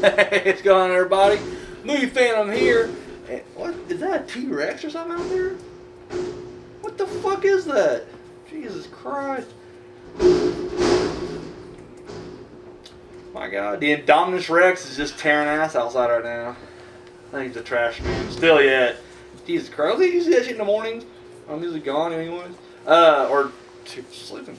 What's going on, everybody? Movie fan, I'm here. And what is that? A T-Rex or something out there? What the fuck is that? Jesus Christ! My God, the Indominus Rex is just tearing ass outside right now. I think he's a trash man. Still yet. Jesus Christ! I usually that shit in the mornings. I'm usually gone anyways. Or sleeping.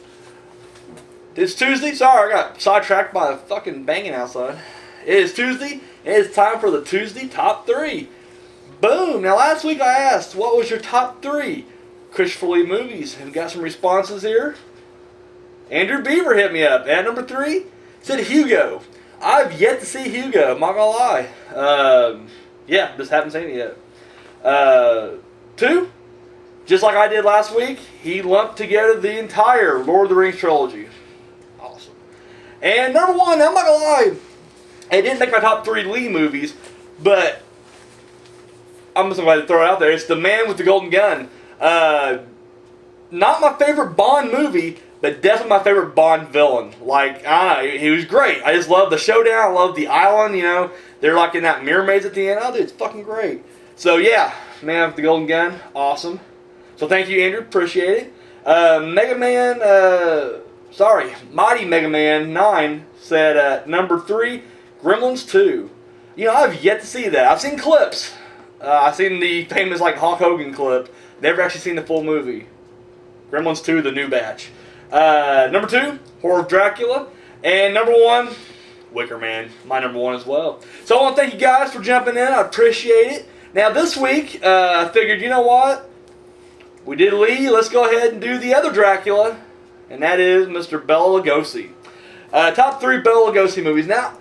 It's Tuesday. Sorry, I got sidetracked by a fucking banging outside. It is Tuesday, and it's time for the Tuesday Top 3. Boom! Now, last week I asked, what was your top 3 Christopher Lee movies? And got some responses here. Andrew Beaver hit me up. At number 3, said Hugo. I've yet to see Hugo, I'm not gonna lie. Yeah, just haven't seen it yet. 2, just like I did last week, he lumped together the entire Lord of the Rings trilogy. Awesome. And number 1, I'm not gonna lie, it didn't make my top 3 Lee movies, but I'm just going to throw it out there. It's The Man with the Golden Gun. Not my favorite Bond movie, but definitely my favorite Bond villain. Like, I don't know, he was great. I just love the showdown. I love the island, you know. They're like in that mirror maze at the end. Oh, dude, it's fucking great. So, yeah, Man with the Golden Gun, awesome. So, thank you, Andrew. Appreciate it. Mighty Mega Man 9 said number 3, Gremlins 2. You know, I've yet to see that. I've seen clips. I've seen the famous like Hulk Hogan clip. Never actually seen the full movie. Gremlins 2, the new batch. Number 2, Horror of Dracula. And number 1, Wicker Man. My number 1 as well. So I want to thank you guys for jumping in. I appreciate it. Now this week, I figured, you know what? We did Lee. Let's go ahead and do the other Dracula. And that is Mr. Bela Lugosi. Top 3 Bela Lugosi movies. Now,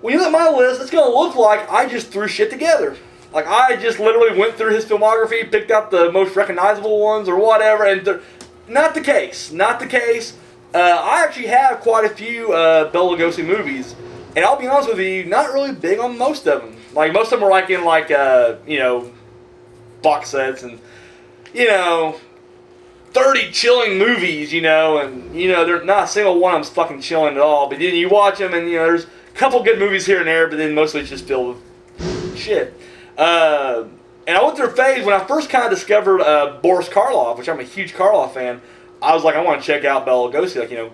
when you look at my list, it's going to look like I just threw shit together. Like, I just literally went through his filmography, picked out the most recognizable ones or whatever, and not the case. Not the case. I actually have quite a few Bela Lugosi movies, and I'll be honest with you, not really big on most of them. Like, most of them are like in, like, you know, box sets and, you know, 30 chilling movies, you know, and, you know, there's not a single one of them's fucking chilling at all. But then you watch them, and, you know, there's a couple good movies here and there, but then mostly it's just filled with shit. And I went through a phase when I first kind of discovered Boris Karloff, which I'm a huge Karloff fan. I was like, I want to check out Bela Lugosi, like, you know,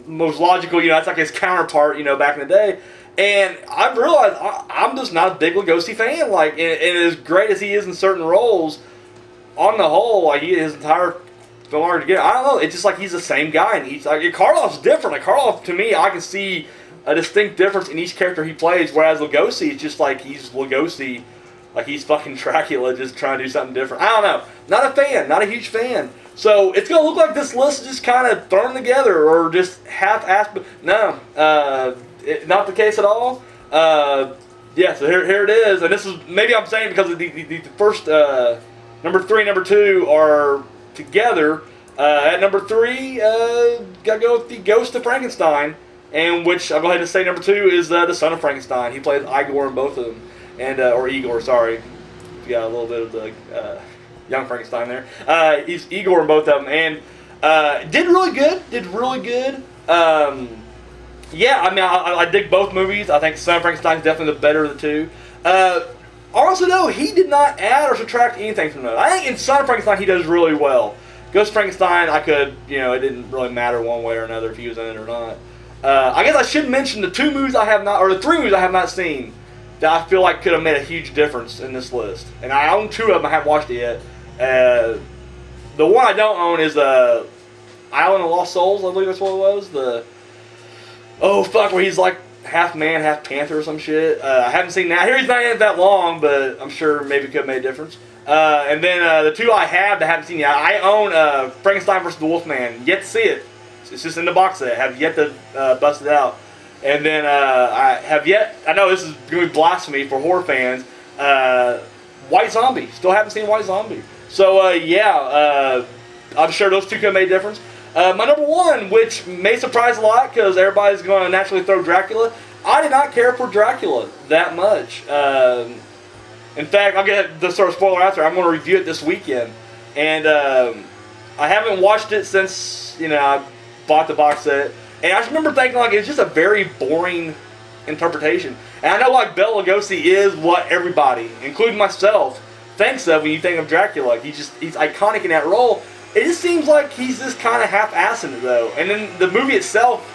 most logical, you know, that's like his counterpart, you know, back in the day. And I've realized I'm just not a big Lugosi fan. Like, and as great as he is in certain roles, on the whole, like, his entire filmography together, I don't know, it's just like he's the same guy in each. Like, Karloff's different. Like, Karloff, to me, I can see a distinct difference in each character he plays, whereas Lugosi, it's just like he's Lugosi. Like he's fucking Dracula just trying to do something different. I don't know. Not a fan. Not a huge fan. So it's going to look like this list is just kind of thrown together or just half-assed. No. Not the case at all. Yeah, so here it is. And this is, maybe I'm saying because the first, number 3 and number 2 are together. At number 3, got to go with the Ghost of Frankenstein. And which, I'll go ahead and say number 2 is the Son of Frankenstein. He plays Igor in both of them. And, or Igor, sorry. You got a little bit of the young Frankenstein there. He's Igor in both of them. And did really good. Yeah, I mean, I dig both movies. I think Son of Frankenstein is definitely the better of the two. Also, though, he did not add or subtract anything from those. I think in Son of Frankenstein, he does really well. Ghost of Frankenstein, I could, you know, it didn't really matter one way or another if he was in it or not. I guess I should mention the 2 movies I have not, or the 3 movies I have not seen that I feel like could have made a huge difference in this list. And I own 2 of them. I haven't watched it yet. The one I don't own is Island of Lost Souls. I believe that's what it was. Where he's like half man, half panther or some shit. I haven't seen that. I hear he's not in it that long, but I'm sure maybe it could have made a difference. And then the 2 I have that I haven't seen yet. I own Frankenstein vs. the Wolfman. Yet to see it. It's just in the box set. I have yet to bust it out. And then I have yet, I know this is going to be blasphemy for horror fans, White Zombie. Still haven't seen White Zombie. So, I'm sure those 2 could have made a difference. My number 1, which may surprise a lot because everybody's going to naturally throw Dracula, I did not care for Dracula that much. In fact, I'll get the sort of spoiler out there. I'm going to review it this weekend. And I haven't watched it since, you know, I bought the box set. And I just remember thinking, like, it's just a very boring interpretation. And I know like Bela Lugosi is what everybody, including myself, thinks of when you think of Dracula. Like he's iconic in that role. It just seems like he's just kind of half-assing it though. And then the movie itself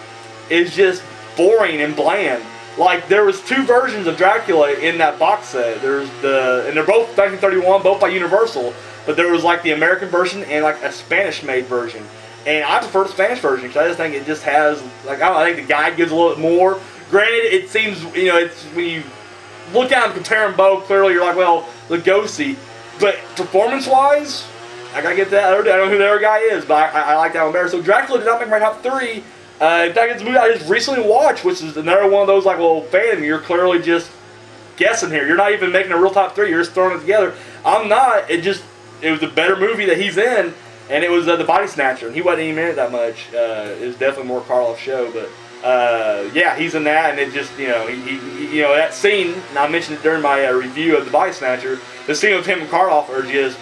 is just boring and bland. Like there was 2 versions of Dracula in that box set. And they're both 1931, both by Universal. But there was like the American version and like a Spanish-made version. And I prefer the Spanish version because I just think it just has like I think the guy gives a little bit more. Granted, it seems it's when you look at them, compare them both. Clearly, you're like, well, Lugosi. But performance-wise, I gotta get that. I don't know who the other guy is, but I like that one better. So Dracula did not make my top 3. In fact, it's a movie I just recently watched, which is another one of those like, well, fan, you're clearly just guessing here. You're not even making a real top 3. You're just throwing it together. I'm not. It was a better movie that he's in, and it was The Body Snatcher, and he wasn't even in it that much. It was definitely more Karloff's show, but yeah, he's in that, and it just he that scene. And I mentioned it during my review of The Body Snatcher. The scene with him and Karloff are just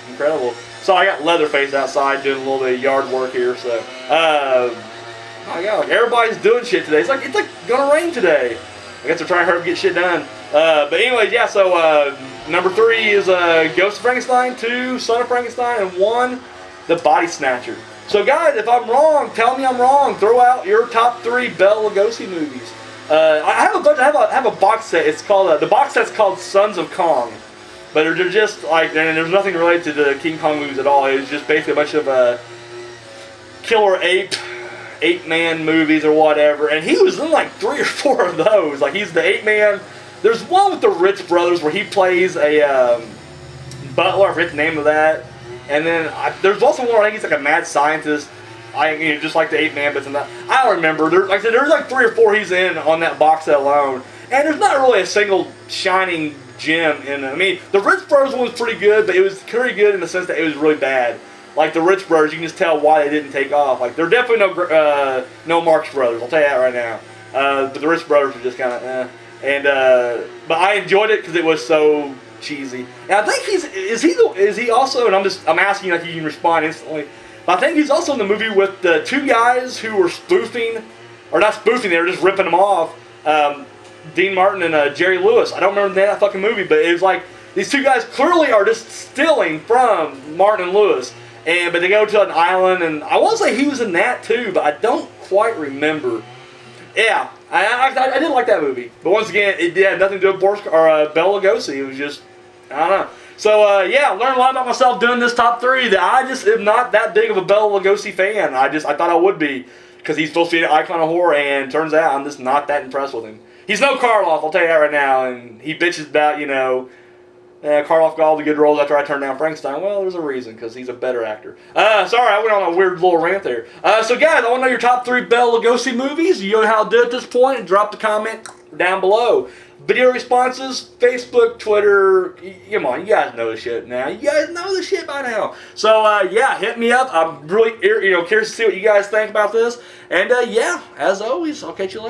incredible. So I got Leatherface outside doing a little bit of yard work here. So my God, like everybody's doing shit today. It's like gonna rain today. I guess they're trying to hurry up and get shit done. But anyways, yeah. So number 3 is Ghost of Frankenstein, 2 Son of Frankenstein, and 1 The Body Snatcher. So guys, if I'm wrong, tell me I'm wrong. Throw out your top 3 Bela Lugosi movies. I have a bunch. I have a box set. It's called the box set's called Sons of Kong, but they're just like, and there's nothing related to the King Kong movies at all. It's just basically a bunch of killer ape man movies or whatever. And he was in like 3 or 4 of those. Like he's the ape man. There's one with the Ritz brothers where he plays a butler. I forget the name of that. And then there's also one where I think he's like a mad scientist. Just like the ape man, but I don't remember. There's like 3 or 4 he's in on that box set alone. And there's not really a single shining gem in it. I mean, the Ritz Brothers one was pretty good, but it was pretty good in the sense that it was really bad. Like the Ritz Brothers, you can just tell why they didn't take off. Like they're definitely no Marx Brothers. I'll tell you that right now. But the Ritz Brothers were just kind of but I enjoyed it because it was so cheesy. And I think is he also? And I'm asking you like you can respond instantly. But I think he's also in the movie with the 2 guys who were spoofing, or not spoofing. They were just ripping them off. Dean Martin and Jerry Lewis. I don't remember the name of that fucking movie, but it was like these 2 guys clearly are just stealing from Martin and Lewis. But they go to an island, and I want to say he was in that too, but I don't quite remember. Yeah, I did like that movie, but once again, it had nothing to do with Bela Lugosi. It was just, I don't know. So yeah, I learned a lot about myself doing this top 3. That I just am not that big of a Bela Lugosi fan. I thought I would be because he's supposed to be an icon of horror, and turns out I'm just not that impressed with him. He's no Karloff, I'll tell you that right now, and he bitches about Karloff got all the good roles after I turned down Frankenstein. Well, there's a reason, because he's a better actor. Sorry, I went on a weird little rant there. So guys, I want to know your top 3 Bela Lugosi movies. You know how to do it at this point. Drop the comment down below. Video responses, Facebook, Twitter. Come on, you guys know the shit now. You guys know the shit by now. So yeah, hit me up. I'm really curious to see what you guys think about this. And yeah, as always, I'll catch you later.